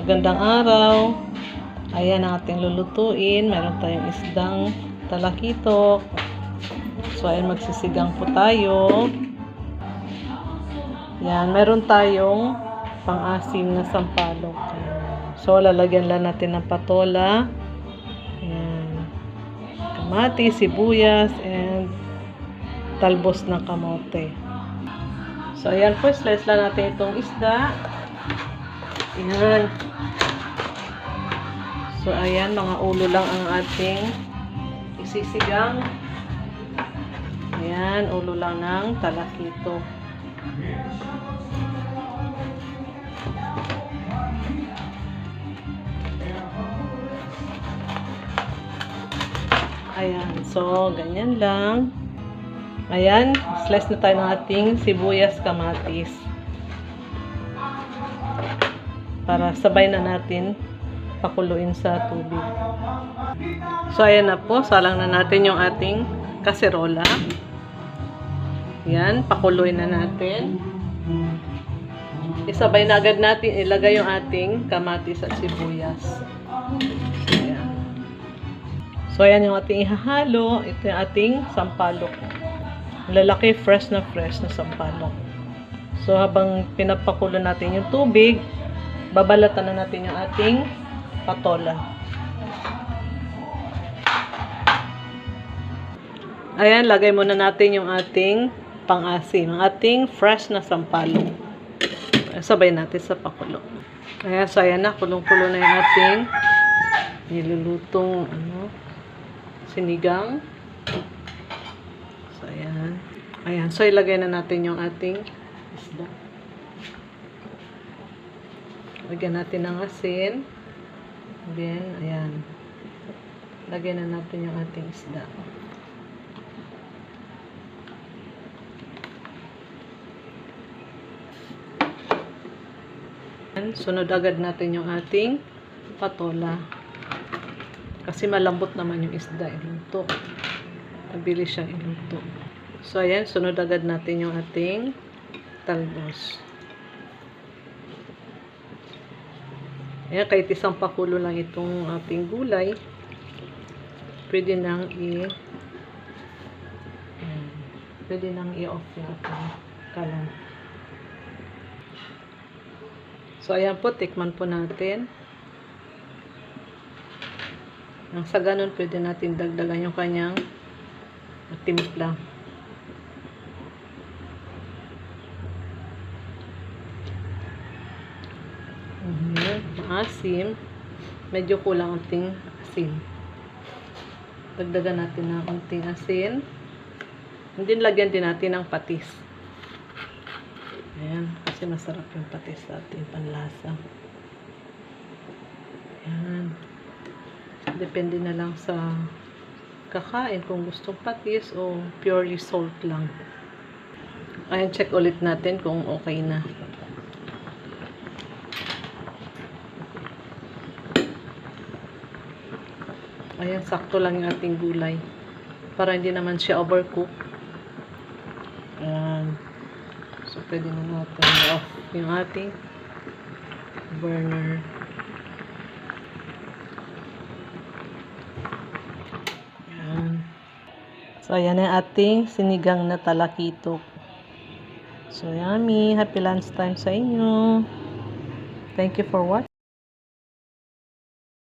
Magandang araw. Ayan ang ating lulutuin. Meron tayong isdang talakitok. So, ayan, magsisigang po tayo. Yan, meron tayong pang-asim na sampalok. So, lalagyan lang natin ng patola. Ayan. Kamatis, sibuyas, and talbos ng kamote. So, ayan po, slice lang natin itong isda. Ayan. So, ayan, mga ulo lang ang ating isisigang. Ayan, ulo lang ng talakito. Ayan, so, ganyan lang. Ayan, slice na tayo ng ating sibuyas, kamatis. Para sabay na natin pakuluin sa tubig. So, ayan na po. Salang na natin yung ating kaserola. Ayan, pakuluin na natin. Isabay na agad natin ilagay yung ating kamatis at sibuyas. Ayan. So, ayan yung ating ihahalo. Ito yung ating sampalok. Lalaki, fresh na sampalok. So, habang pinapakulo natin yung tubig, babalatan na natin yung ating patola. Ayan, lagay muna natin yung ating pang-asim, ang ating fresh na sampalok. Sabay natin sa pakulo. Ayan, so ayan na, kulong-kulo na yung ating nilulutong sinigang. So, ayan. Ayan, so ilagay na natin yung ating isda. Lagyan natin ng asin. Then, ayan. Lagyan na natin yung ating isda. Sunod agad natin yung ating patola. Kasi malambot naman yung isda. Iluto. Mabilis siyang iluto. So, ayan. Sunod agad natin yung ating talbos. Ayan, kahit isang pakulo lang itong ating gulay, pwede nang i-off yung ating kalan. So, ayan po, tikman po natin. Nang sa ganun, pwede natin dagdagan yung kanyang timpla. Asim. Medyo kulang ating asin. Dagdagan natin ng unting asin. And then, lagyan din natin ng patis. Ayan. Kasi masarap yung patis sa ating panlasa. Ayan. Depende na lang sa kakain kung gustong patis o purely salt lang. Ayan, check ulit natin kung okay na. Ayan, sakto lang yung ating gulay. Para hindi naman siya overcook. Ayan. So, pwede na natin off yung ating burner. Ayan. So, ayan yung ating sinigang na talakitok. So, yummy. Happy lunchtime sa inyo. Thank you for watching.